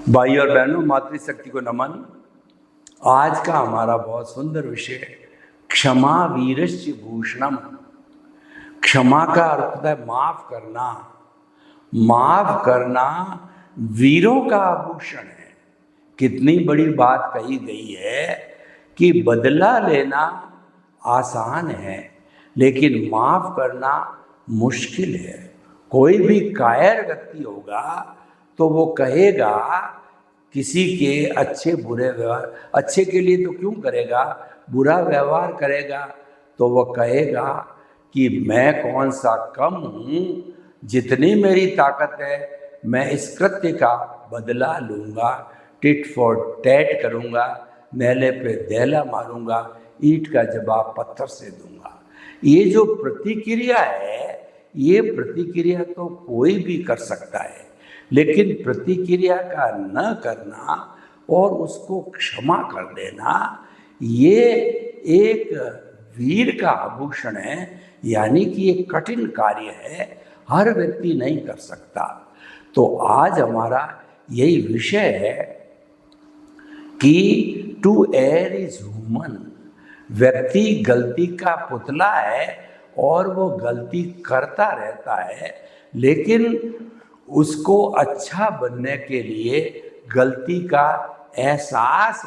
भाई और बहनों, मातृशक्ति को नमन। आज का हमारा बहुत सुंदर विषय क्षमा वीरस्य भूषणम। क्षमा का अर्थ है माफ करना। माफ करना वीरों का आभूषण है। कितनी बड़ी बात कही गई है कि बदला लेना आसान है लेकिन माफ करना मुश्किल है। कोई भी कायर व्यक्ति होगा तो वो कहेगा किसी के अच्छे बुरे व्यवहार, अच्छे के लिए तो क्यों करेगा, बुरा व्यवहार करेगा तो वो कहेगा कि मैं कौन सा कम हूँ, जितनी मेरी ताकत है मैं इस कृत्य का बदला लूँगा, टिट फॉर टैट करूँगा, नेले पे देला मारूँगा, ईंट का जवाब पत्थर से दूंगा। ये जो प्रतिक्रिया है, ये प्रतिक्रिया तो कोई भी कर सकता है, लेकिन प्रतिक्रिया का न करना और उसको क्षमा कर देना ये एक वीर का आभूषण है। यानी कि एक कठिन कार्य है, हर व्यक्ति नहीं कर सकता। तो आज हमारा यही विषय है कि टू एयर इज ह्यूमन। व्यक्ति गलती का पुतला है और वो गलती करता रहता है, लेकिन उसको अच्छा बनने के लिए गलती का एहसास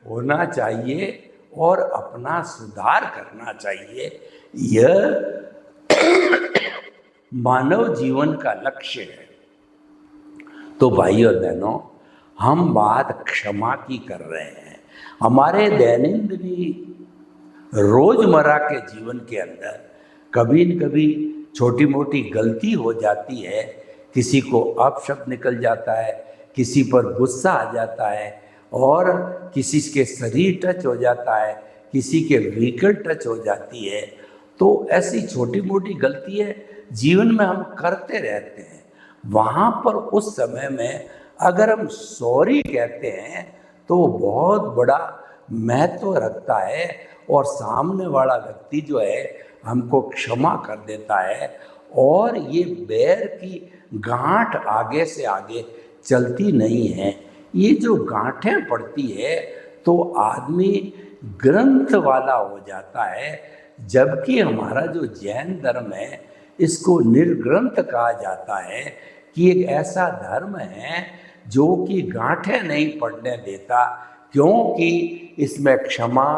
होना चाहिए और अपना सुधार करना चाहिए। यह मानव जीवन का लक्ष्य है। तो भाई और बहनों, हम बात क्षमा की कर रहे हैं। हमारे दैनंदिन रोजमर्रा के जीवन के अंदर कभी न कभी छोटी मोटी गलती हो जाती है। किसी को अपशब्द निकल जाता है, किसी पर गुस्सा आ जाता है और किसी के शरीर टच हो जाता है, किसी के व्हीकल टच हो जाती है। तो ऐसी छोटी मोटी गलतियाँ जीवन में हम करते रहते हैं। वहाँ पर उस समय में अगर हम सॉरी कहते हैं तो बहुत बड़ा महत्व रखता है और सामने वाला व्यक्ति जो है हमको क्षमा कर देता है और ये बैर की गांठ आगे से आगे चलती नहीं है। ये जो गांठें पड़ती है तो आदमी ग्रंथ वाला हो जाता है, जबकि हमारा जो जैन धर्म है इसको निर्ग्रंथ कहा जाता है कि एक ऐसा धर्म है जो कि गांठें नहीं पड़ने देता, क्योंकि इसमें क्षमा,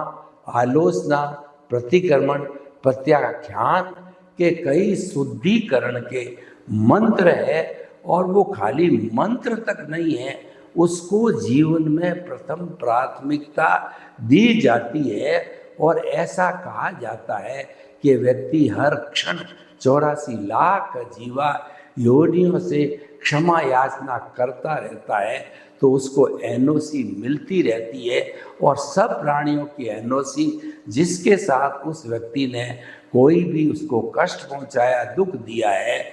आलोचना, प्रतिक्रमण, प्रत्याख्यान के कई शुद्धिकरण के मंत्र है और वो खाली मंत्र तक नहीं है, उसको जीवन में प्रथम प्राथमिकता दी जाती है। और ऐसा कहा जाता है कि व्यक्ति हर क्षण 84 लाख जीवा योनियों से क्षमा याचना करता रहता है तो उसको एनओसी मिलती रहती है। और सब प्राणियों की एनओसी जिसके साथ उस व्यक्ति ने कोई भी उसको कष्ट पहुंचाया, दुख दिया है,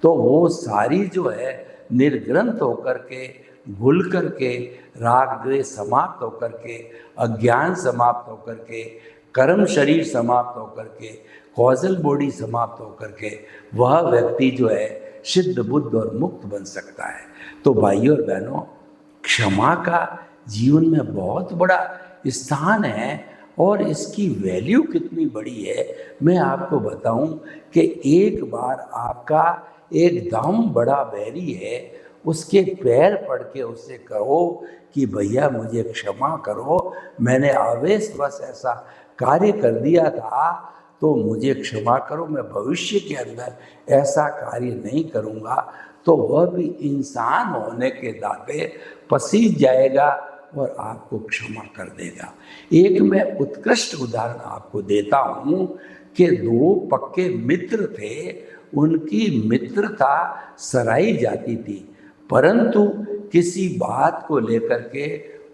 तो वो सारी जो है निर्ग्रंथ होकर के, भूल कर के, राग द्वेष समाप्त होकर के, अज्ञान समाप्त होकर के, कर्म शरीर समाप्त होकर के, कॉजल बॉडी समाप्त होकर के वह व्यक्ति जो है सिद्ध बुद्ध और मुक्त बन सकता है। तो भाइयों और बहनों, क्षमा का जीवन में बहुत बड़ा स्थान है और इसकी वैल्यू कितनी बड़ी है मैं आपको बताऊं कि एक बार आपका एकदम बड़ा बैरी है उसके पैर पड़ के उससे कहो कि भैया मुझे क्षमा करो, मैंने आवेशवश ऐसा कार्य कर दिया था, तो मुझे क्षमा करो, मैं भविष्य के अंदर ऐसा कार्य नहीं करूँगा। तो वह भी इंसान होने के नाते पसीज जाएगा और आपको क्षमा कर देगा। एक मैं उत्कृष्ट उदाहरण आपको देता हूँ कि दो पक्के मित्र थे, उनकी मित्रता सराही जाती थी, परंतु किसी बात को लेकर के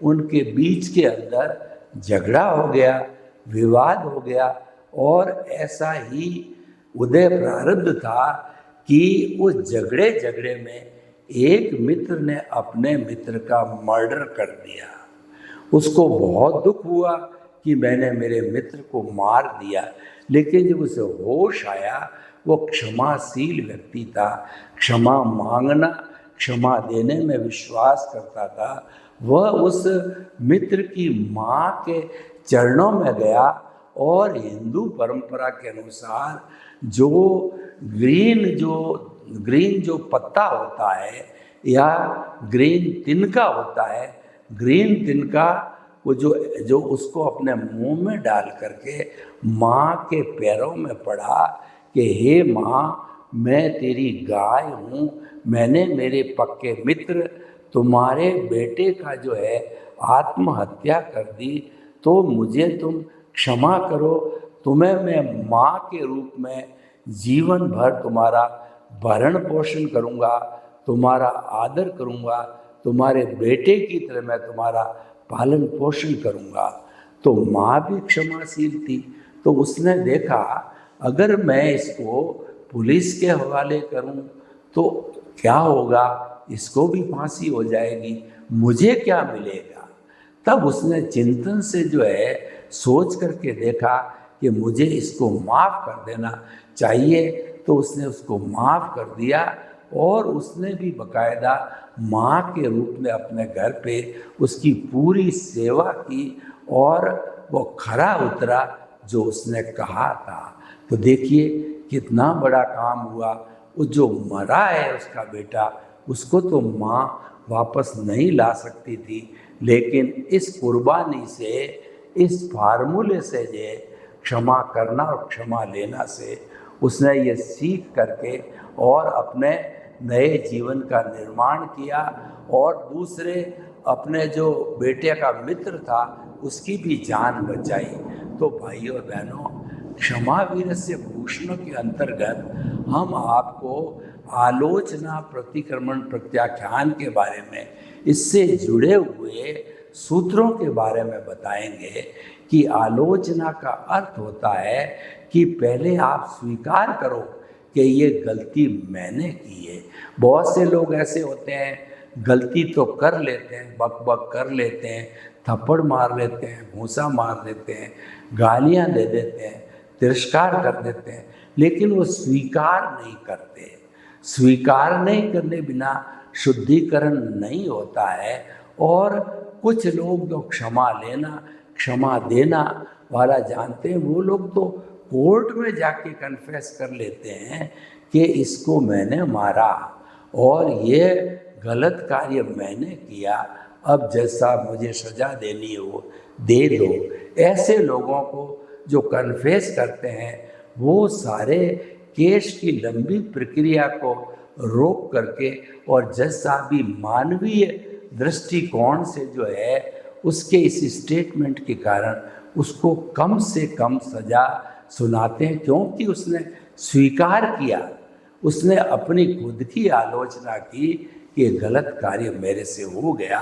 उनके बीच के अंदर झगड़ा हो गया, विवाद हो गया, और ऐसा ही उदय प्रारब्ध था कि उस झगड़े में एक मित्र ने अपने मित्र का मर्डर कर दिया। उसको बहुत दुख हुआ कि मैंने मेरे मित्र को मार दिया, लेकिन जब उसे होश आया, वो क्षमाशील व्यक्ति था, क्षमा मांगना, क्षमा देने में विश्वास करता था। वह उस मित्र की माँ के चरणों में गया और हिंदू परंपरा के अनुसार जो ग्रीन जो पत्ता होता है या ग्रीन तिनका होता है, ग्रीन तिनका वो जो उसको अपने मुंह में डाल करके माँ के पैरों में पड़ा कि हे माँ, मैं तेरी गाय हूँ, मैंने मेरे पक्के मित्र तुम्हारे बेटे का जो है आत्महत्या कर दी, तो मुझे तुम क्षमा करो, तुम्हें मैं माँ के रूप में जीवन भर तुम्हारा भरण पोषण करूँगा, तुम्हारा आदर करूँगा, तुम्हारे बेटे की तरह मैं तुम्हारा पालन पोषण करूँगा। तो माँ भी क्षमाशील थी, तो उसने देखा अगर मैं इसको पुलिस के हवाले करूँ तो क्या होगा, इसको भी फांसी हो जाएगी, मुझे क्या मिलेगा। तब उसने चिंतन से जो है सोच करके देखा कि मुझे इसको माफ़ कर देना चाहिए, तो उसने उसको माफ़ कर दिया और उसने भी बकायदा माँ के रूप में अपने घर पे उसकी पूरी सेवा की और वो खरा उतरा जो उसने कहा था। तो देखिए कितना बड़ा काम हुआ। वो जो मरा है उसका बेटा, उसको तो माँ वापस नहीं ला सकती थी, लेकिन इस कुर्बानी से, इस फार्मूले से जे क्षमा करना और क्षमा लेना से उसने ये सीख करके और अपने नए जीवन का निर्माण किया और दूसरे अपने जो बेटे का मित्र था उसकी भी जान बचाई। तो भाइयों और बहनों, क्षमा वीरस्य भूषण के अंतर्गत हम आपको आलोचना, प्रतिक्रमण, प्रत्याख्यान के बारे में, इससे जुड़े हुए सूत्रों के बारे में बताएंगे कि आलोचना का अर्थ होता है कि पहले आप स्वीकार करो कि ये गलती मैंने की है। बहुत से लोग ऐसे होते हैं, गलती तो कर लेते हैं, बक बक कर लेते हैं, थप्पड़ मार लेते हैं, घूंसा मार देते हैं, गालियां दे देते हैं, तिरस्कार कर देते हैं, लेकिन वो स्वीकार नहीं करते। स्वीकार नहीं करने बिना शुद्धिकरण नहीं होता है। और कुछ लोग जो क्षमा लेना, क्षमा देना वाला जानते हैं, वो लोग तो कोर्ट में जाके कन्फेस कर लेते हैं कि इसको मैंने मारा और ये गलत कार्य मैंने किया, अब जैसा मुझे सजा देनी हो दे दो। ऐसे लोगों को जो कन्फेस करते हैं वो सारे केस की लंबी प्रक्रिया को रोक करके और जैसा भी मानवीय दृष्टिकोण से जो है उसके इस स्टेटमेंट के कारण उसको कम से कम सजा सुनाते हैं, क्योंकि उसने स्वीकार किया, उसने अपनी खुद की आलोचना की कि गलत कार्य मेरे से हो गया।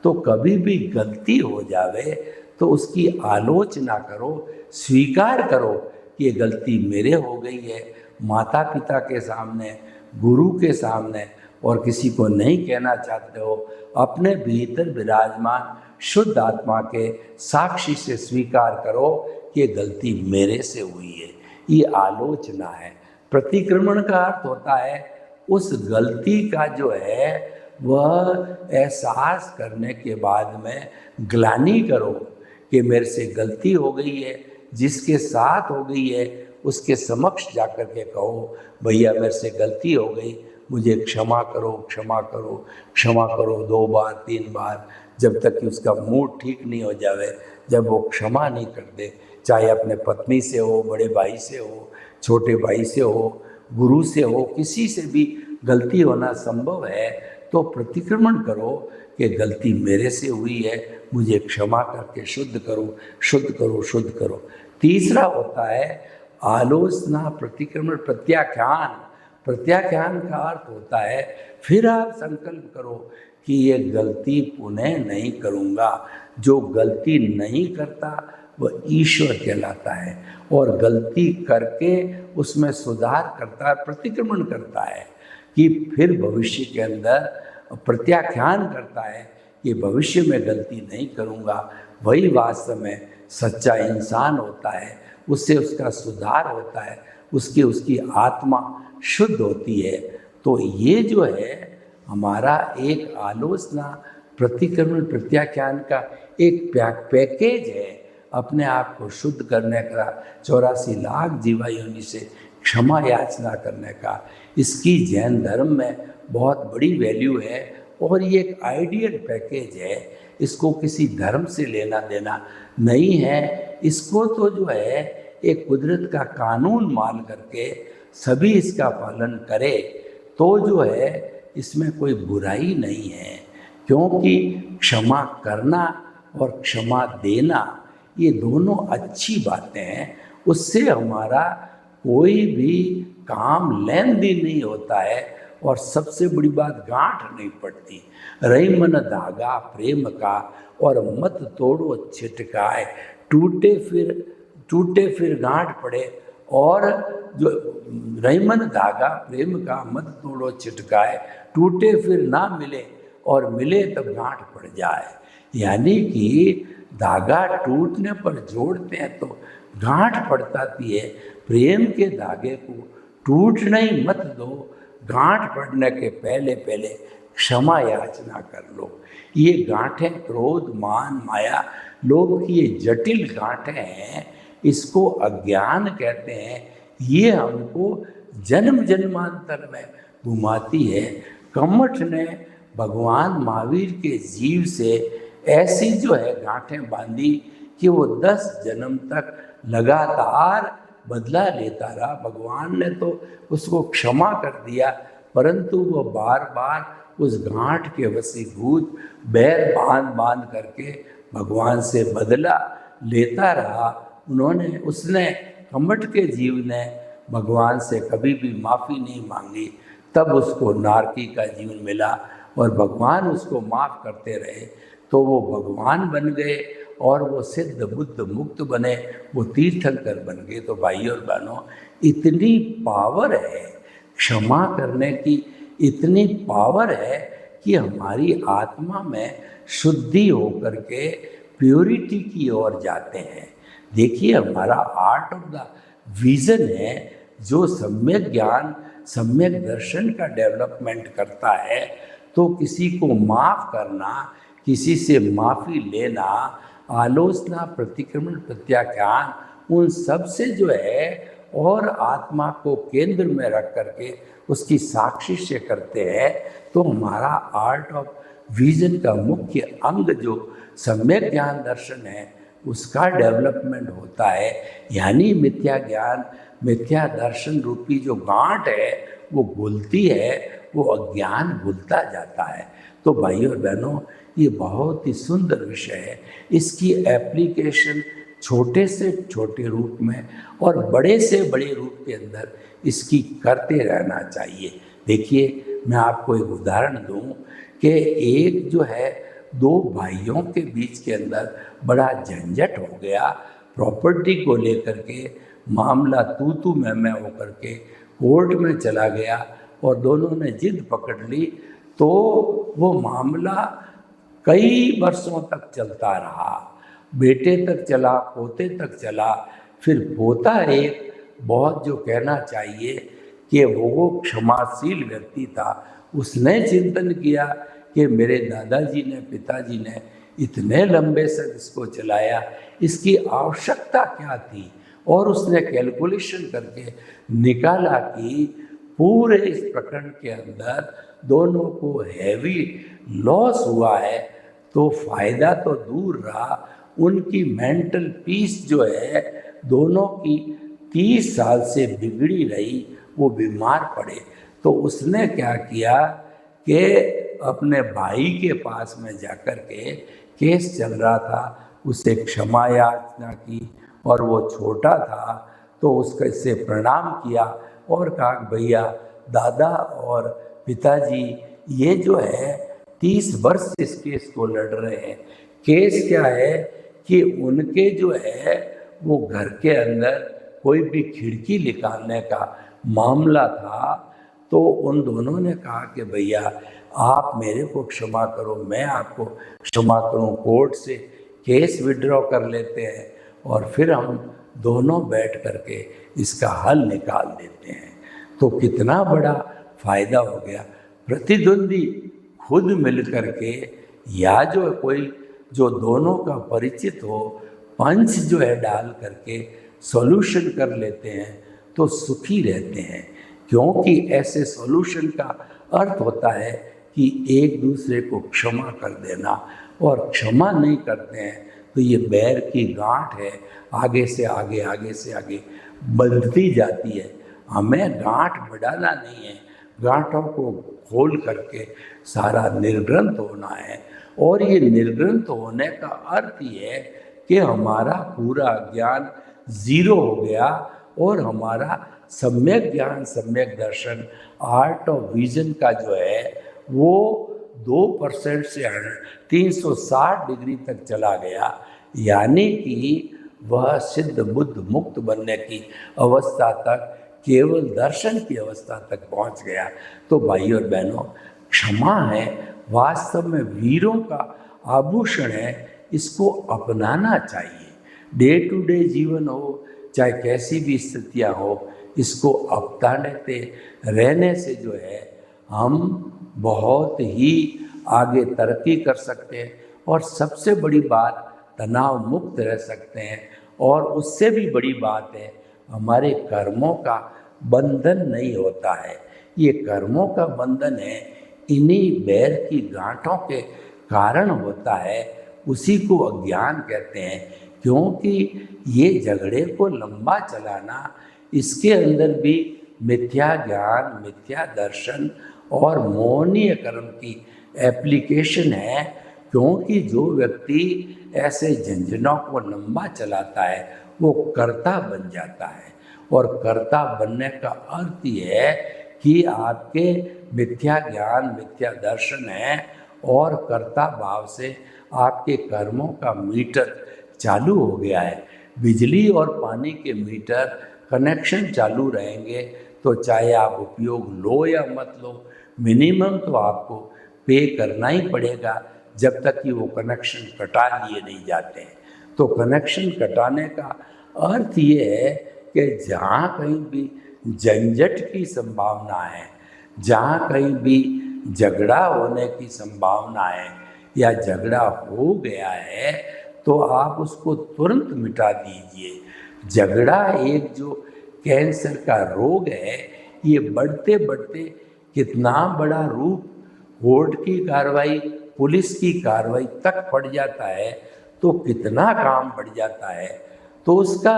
तो कभी भी गलती हो जावे तो उसकी आलोचना करो, स्वीकार करो कि ये गलती मेरे हो गई है, माता पिता के सामने, गुरु के सामने, और किसी को नहीं कहना चाहते हो, अपने भीतर विराजमान शुद्ध आत्मा के साक्षी से स्वीकार करो कि गलती मेरे से हुई है। ये आलोचना है। प्रतिक्रमण का अर्थ होता है उस गलती का जो है वह एहसास करने के बाद में ग्लानि करो कि मेरे से गलती हो गई है, जिसके साथ हो गई है उसके समक्ष जाकर के कहो भैया मेरे से गलती हो गई, मुझे क्षमा करो क्षमा करो क्षमा करो 2 बार 3 बार, जब तक कि उसका मूड ठीक नहीं हो जावे, जब वो क्षमा नहीं कर दे, चाहे अपने पत्नी से हो, बड़े भाई से हो, छोटे भाई से हो, गुरु से हो, किसी से भी गलती होना संभव है, तो प्रतिक्रमण करो कि गलती मेरे से हुई है, मुझे क्षमा करके शुद्ध करो शुद्ध करो शुद्ध करो। तीसरा होता है आलोचना, प्रतिक्रमण, प्रत्याख्यान। प्रत्याख्यान का अर्थ होता है फिर आप संकल्प करो कि ये गलती पुनः नहीं करूँगा। जो गलती नहीं करता वह ईश्वर कहलाता है, और गलती करके उसमें सुधार करता है, प्रतिक्रमण करता है कि फिर भविष्य के अंदर प्रत्याख्यान करता है कि भविष्य में गलती नहीं करूँगा। वही वास्तव में सच्चा इंसान होता है, उससे उसका सुधार होता है, उसकी आत्मा शुद्ध होती है। तो ये जो है हमारा एक आलोचना, प्रतिक्रमण, प्रत्याख्यान का एक पैकेज है अपने आप को शुद्ध करने का, 84 लाख जीवा योनि से क्षमा याचना करने का। इसकी जैन धर्म में बहुत बड़ी वैल्यू है, और ये एक आइडियल पैकेज है। इसको किसी धर्म से लेना देना नहीं है, इसको तो जो है एक कुदरत का कानून मान करके सभी इसका पालन करे तो जो है इसमें कोई बुराई नहीं है। क्योंकि क्षमा करना और क्षमा देना ये दोनों अच्छी बातें हैं, उससे हमारा कोई भी काम लेन देन नहीं होता है, और सबसे बड़ी बात गांठ नहीं पड़ती। रही मन धागा प्रेम का और मत तोड़ो छिटकाए, टूटे फिर गांठ पड़े, और जो रही मन धागा प्रेम का मत तोड़ो छिटकाए, टूटे फिर ना मिले और मिले तब गांठ पड़ जाए। यानी कि धागा टूटने पर जोड़ते हैं तो गांठ पड़ती है। प्रेम के धागे को टूटना ही मत दो, गांठ पड़ने के पहले पहले क्षमा याचना कर लो। ये गांठें क्रोध मान माया लोभ की ये जटिल गांठें हैं, इसको अज्ञान कहते हैं। ये हमको जन्म जन्मांतर में घुमाती है। कमठ ने भगवान महावीर के जीव से ऐसी जो है गांठें बांधी कि वो 10 जन्म तक लगातार बदला लेता रहा। भगवान ने तो उसको क्षमा कर दिया, परंतु वो बार बार उस गांठ के वशीभूत बैर बांध करके भगवान से बदला लेता रहा। उसने कमठ के जीव ने भगवान से कभी भी माफ़ी नहीं मांगी, तब उसको नारकी का जीवन मिला और भगवान उसको माफ़ करते रहे, तो वो भगवान बन गए और वो सिद्ध बुद्ध मुक्त बने, वो तीर्थंकर बन गए। तो भाई और बहनों, इतनी पावर है क्षमा करने की, इतनी पावर है कि हमारी आत्मा में शुद्धि होकर के प्योरिटी की ओर जाते हैं। देखिए, हमारा आर्ट ऑफ द विजन है जो सम्यक ज्ञान सम्यक दर्शन का डेवलपमेंट करता है। तो किसी को माफ़ करना, किसी से माफ़ी लेना, आलोचना, प्रतिक्रमण, प्रत्याख्यान, उन सब से जो है और आत्मा को केंद्र में रख करके उसकी साक्षी से करते हैं, तो हमारा आर्ट ऑफ विजन का मुख्य अंग जो सम्यक ज्ञान दर्शन है उसका डेवलपमेंट होता है। यानी मिथ्या ज्ञान मिथ्या दर्शन रूपी जो गांठ है वो घुलती है, वो अज्ञान घुलता जाता है। तो भाइयों और बहनों, ये बहुत ही सुंदर विषय है। इसकी एप्लीकेशन छोटे से छोटे रूप में और बड़े से बड़े रूप के अंदर इसकी करते रहना चाहिए। देखिए, मैं आपको एक उदाहरण दूं कि एक जो है 2 भाइयों के बीच के अंदर बड़ा झंझट हो गया, प्रॉपर्टी को लेकर के मामला तू मैं होकर के कोर्ट में चला गया और दोनों ने जिद पकड़ ली। तो वो मामला कई वर्षों तक चलता रहा, बेटे तक चला, पोते तक चला। फिर पोता एक बहुत जो कहना चाहिए कि वो क्षमाशील व्यक्ति था, उसने चिंतन किया कि मेरे दादाजी ने पिताजी ने इतने लंबे से इसको चलाया, इसकी आवश्यकता क्या थी। और उसने कैलकुलेशन करके निकाला कि पूरे इस प्रकरण के अंदर दोनों को हैवी लॉस हुआ है, तो फायदा तो दूर रहा, उनकी मेंटल पीस जो है दोनों की 30 साल से बिगड़ी रही, वो बीमार पड़े। तो उसने क्या किया कि अपने भाई के पास में जाकर के, केस चल रहा था, उसे क्षमा याचना की, और वो छोटा था तो उसका इससे प्रणाम किया और कहा भैया दादा और पिताजी ये जो है 30 वर्ष से इस केस को लड़ रहे हैं। केस क्या है कि उनके जो है वो घर के अंदर कोई भी खिड़की निकालने का मामला था, तो उन दोनों ने कहा कि भैया आप मेरे को क्षमा करो, मैं आपको क्षमा करूं, कोर्ट से केस विड्रॉ कर लेते हैं और फिर हम दोनों बैठ करके इसका हल निकाल देते हैं। तो कितना बड़ा फायदा हो गया। प्रतिद्वंदी खुद मिल करके या जो कोई जो दोनों का परिचित हो, पंच जो है डाल करके सॉल्यूशन कर लेते हैं तो सुखी रहते हैं, क्योंकि ऐसे सॉल्यूशन का अर्थ होता है कि एक दूसरे को क्षमा कर देना, और क्षमा नहीं करते हैं तो ये बैर की गांठ है, आगे से आगे आगे से आगे बढ़ती जाती है। हमें गांठ बढ़ाना नहीं है, गांठों को खोल करके सारा निर्ग्रंथ होना है। और ये निर्ग्रंथ होने का अर्थ ये है कि हमारा पूरा ज्ञान जीरो हो गया और हमारा सम्यक ज्ञान, सम्यक दर्शन, आर्ट ऑफ विजन का जो है वो 2% से 360 डिग्री तक चला गया, यानी कि वह सिद्ध बुद्ध मुक्त बनने की अवस्था तक, केवल दर्शन की अवस्था तक पहुंच गया। तो भाई और बहनों, क्षमा है वास्तव में वीरों का आभूषण है, इसको अपनाना चाहिए। डे टू डे जीवन हो, चाहे कैसी भी स्थितियां हो, इसको अपनाते रहने से जो है हम बहुत ही आगे तरक्की कर सकते हैं, और सबसे बड़ी बात तनाव मुक्त रह सकते हैं। और उससे भी बड़ी बात है, हमारे कर्मों का बंधन नहीं होता है। ये कर्मों का बंधन है इन्हीं बैर की गांठों के कारण होता है, उसी को अज्ञान कहते हैं। क्योंकि ये झगड़े को लंबा चलाना, इसके अंदर भी मिथ्या ज्ञान, मिथ्या दर्शन और मोहनीय कर्म की एप्लीकेशन है। क्योंकि जो व्यक्ति ऐसे झंझनों को लंबा चलाता है वो कर्ता बन जाता है, और कर्ता बनने का अर्थ ये है कि आपके मिथ्या ज्ञान, मिथ्या दर्शन है, और कर्ता भाव से आपके कर्मों का मीटर चालू हो गया है। बिजली और पानी के मीटर कनेक्शन चालू रहेंगे तो चाहे आप उपयोग लो या मत लो, मिनिमम तो आपको पे करना ही पड़ेगा जब तक कि वो कनेक्शन कटा लिए नहीं जाते हैं। तो कनेक्शन कटाने का अर्थ ये है कि जहाँ कहीं भी झंझट की संभावना है, जहाँ कहीं भी झगड़ा होने की संभावना है या झगड़ा हो गया है, तो आप उसको तुरंत मिटा दीजिए। झगड़ा एक जो कैंसर का रोग है, ये बढ़ते बढ़ते कितना बड़ा रूप कोर्ट की कार्रवाई, पुलिस की कार्रवाई तक पड़ जाता है, तो कितना काम बढ़ जाता है। तो उसका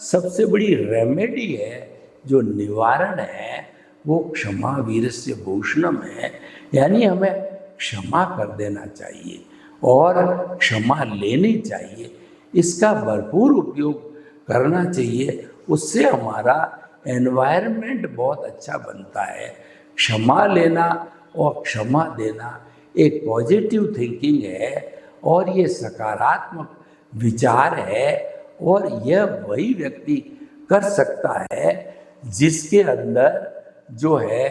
सबसे बड़ी रेमेडी है, जो निवारण है, वो क्षमा वीरस्य भूषणम है। यानी हमें क्षमा कर देना चाहिए और क्षमा लेनी चाहिए, इसका भरपूर उपयोग करना चाहिए। उससे हमारा एनवायरनमेंट बहुत अच्छा बनता है। क्षमा लेना और क्षमा देना एक पॉजिटिव थिंकिंग है, और ये सकारात्मक विचार है, और यह वही व्यक्ति कर सकता है जिसके अंदर जो है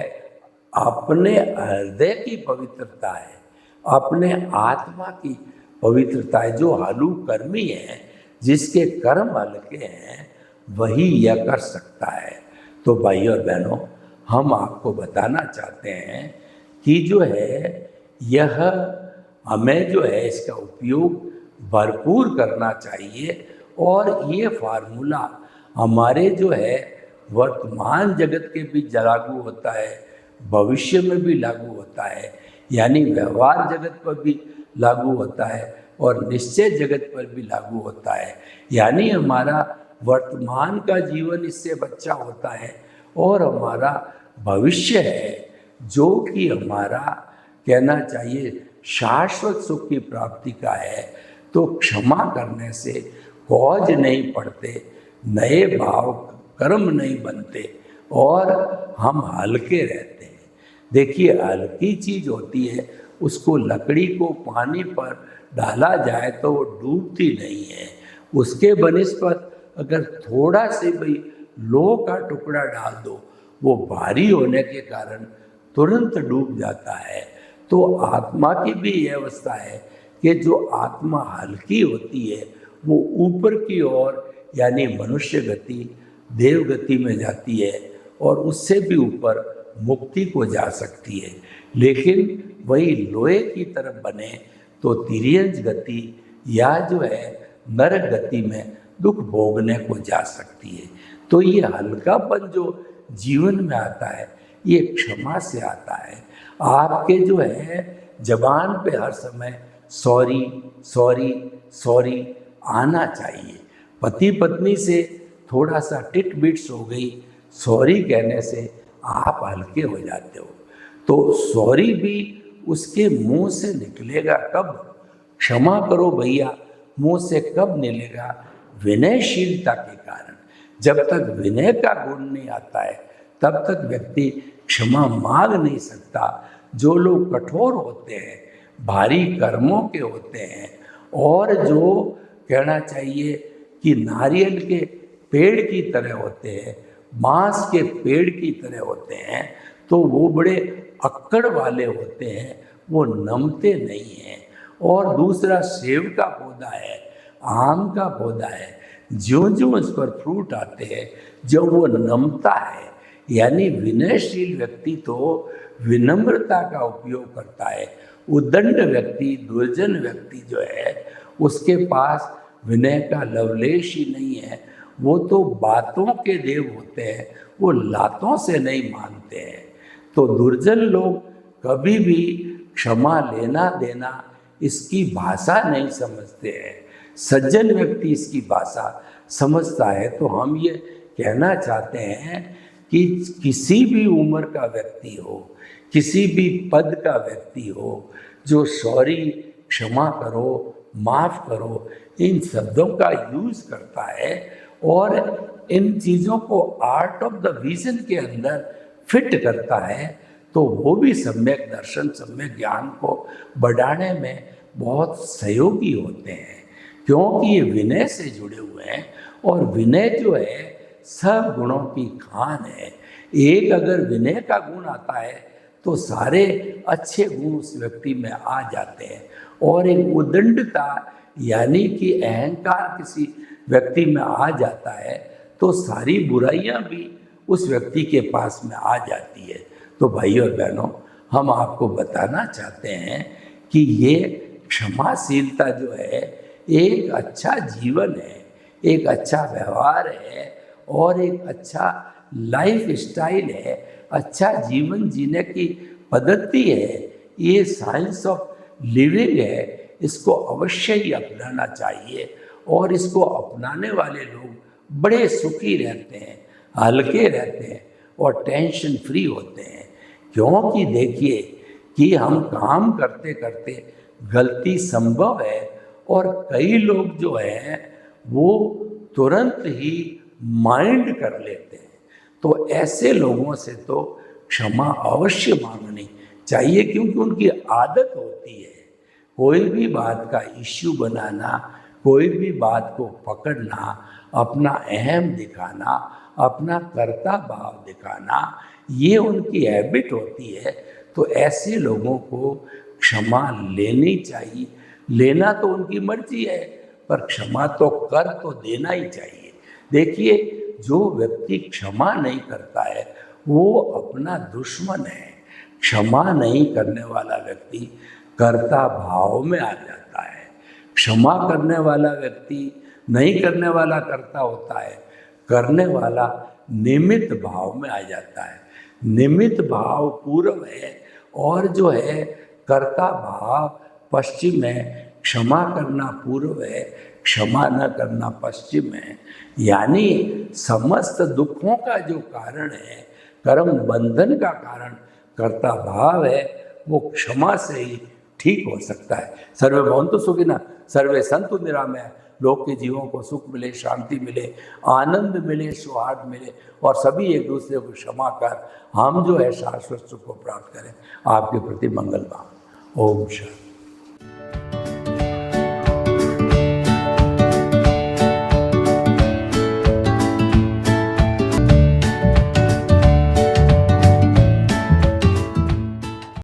अपने हृदय की पवित्रता है, अपने आत्मा की पवित्रता है। जो हलू कर्मी है, जिसके कर्म हल्के हैं, वही यह कर सकता है। तो भाई और बहनों, हम आपको बताना चाहते हैं कि जो है यह हमें जो है इसका उपयोग भरपूर करना चाहिए, और ये फार्मूला हमारे जो है वर्तमान जगत के भी लागू होता है, भविष्य में भी लागू होता है, यानी व्यवहार जगत पर भी लागू होता है और निश्चय जगत पर भी लागू होता है। यानी हमारा वर्तमान का जीवन इससे बच्चा होता है और हमारा भविष्य है जो कि हमारा कहना चाहिए शाश्वत सुख की प्राप्ति का है। तो क्षमा करने से कौज नहीं पड़ते, नए भाव कर्म नहीं बनते और हम हल्के रहते हैं। देखिए, हल्की चीज होती है, उसको लकड़ी को पानी पर डाला जाए तो वो डूबती नहीं है। उसके बनिस्पत अगर थोड़ा से भी लोह का टुकड़ा डाल दो, वो भारी होने के कारण तुरंत डूब जाता है। तो आत्मा की भी यह अवस्था है कि जो आत्मा हल्की होती है वो ऊपर की ओर यानी मनुष्य गति, देव गति में जाती है और उससे भी ऊपर मुक्ति को जा सकती है। लेकिन वही लोहे की तरफ बने तो तिर्यंज गति या जो है नरक गति में दुख भोगने को जा सकती है। तो ये हल्कापन जो जीवन में आता है ये क्षमा से आता है। आपके जो है जबान पे हर समय सॉरी सॉरी सॉरी आना चाहिए। पति पत्नी से थोड़ा सा टिट बिट्स हो गई, सॉरी कहने से आप हल्के हो जाते हो। तो सॉरी भी उसके मुंह से निकलेगा कब? क्षमा करो भैया मुंह से कब निकलेगा? विनयशीलता के कारण। जब तक विनय का गुण नहीं आता है तब तक व्यक्ति क्षमा मांग नहीं सकता। जो लोग कठोर होते हैं, भारी कर्मों के होते हैं और जो कहना चाहिए कि नारियल के पेड़ की तरह होते हैं, बांस के पेड़ की तरह होते हैं, तो वो बड़े अक्कड़ वाले होते हैं, वो नमते नहीं हैं। और दूसरा सेब का पौधा है, आम का पौधा है, ज्यों ज्यों उस पर फ्रूट आते हैं जब वो नमता है। यानी विनयशील व्यक्ति तो विनम्रता का उपयोग करता है। उद्दंड व्यक्ति, दुर्जन व्यक्ति जो है उसके पास विनय का लवलेश ही नहीं है। वो तो बातों के देव होते हैं, वो लातों से नहीं मानते हैं। तो दुर्जन लोग कभी भी क्षमा लेना देना इसकी भाषा नहीं समझते हैं। सज्जन व्यक्ति इसकी भाषा समझता है। तो हम ये कहना चाहते हैं कि किसी भी उम्र का व्यक्ति हो, किसी भी पद का व्यक्ति हो, जो सॉरी, क्षमा करो, माफ़ करो, इन शब्दों का यूज़ करता है और इन चीज़ों को आर्ट ऑफ द विजन के अंदर फिट करता है, तो वो भी सम्यक दर्शन, सम्यक ज्ञान को बढ़ाने में बहुत सहयोगी होते हैं। क्योंकि ये विनय से जुड़े हुए हैं और विनय जो है सब गुणों की खान है। एक अगर विनय का गुण आता है तो सारे अच्छे गुण उस व्यक्ति में आ जाते हैं। और एक उद्दंडता यानी कि अहंकार किसी व्यक्ति में आ जाता है तो सारी बुराइयां भी उस व्यक्ति के पास में आ जाती है। तो भाई और बहनों, हम आपको बताना चाहते हैं कि ये क्षमाशीलता जो है एक अच्छा जीवन है, एक अच्छा व्यवहार है और एक अच्छा लाइफ स्टाइल है, अच्छा जीवन जीने की पद्धति है। ये साइंस ऑफ लिविंग है, इसको अवश्य ही अपनाना चाहिए और इसको अपनाने वाले लोग बड़े सुखी रहते हैं, हल्के रहते हैं और टेंशन फ्री होते हैं। क्योंकि देखिए कि हम काम करते करते गलती संभव है और कई लोग जो हैं वो तुरंत ही माइंड कर लेते हैं। तो ऐसे लोगों से तो क्षमा अवश्य मांगनी चाहिए, क्योंकि उनकी आदत होती है कोई भी बात का इश्यू बनाना, कोई भी बात को पकड़ना, अपना अहम दिखाना, अपना कर्ता भाव दिखाना, ये उनकी हैबिट होती है। तो ऐसे लोगों को क्षमा लेनी चाहिए। लेना तो उनकी मर्जी है, पर क्षमा तो कर तो देना ही चाहिए। देखिए, जो व्यक्ति क्षमा नहीं करता है वो अपना दुश्मन है। क्षमा नहीं करने वाला व्यक्ति कर्ता भाव में आ जाता है। क्षमा करने वाला व्यक्ति नहीं करने वाला कर्ता होता है, करने वाला निमित्त भाव में आ जाता है। निमित्त भाव पूर्व है और जो है कर्ता भाव पश्चिम है। क्षमा करना पूर्व है, क्षमा न करना पश्चिम है। यानी समस्त दुखों का जो कारण है, कर्म बंधन का कारण कर्ता भाव है, वो क्षमा से ही ठीक हो सकता है। सर्वे भवन्तु सुखिनः, सर्वे सन्तु निरामया। लोग के जीवों को सुख मिले, शांति मिले, आनंद मिले, सौहार्द मिले और सभी एक दूसरे को क्षमा कर हम जो है शाश्वत सुख को प्राप्त करें। आपके प्रति मंगल भाव। ओम शांति।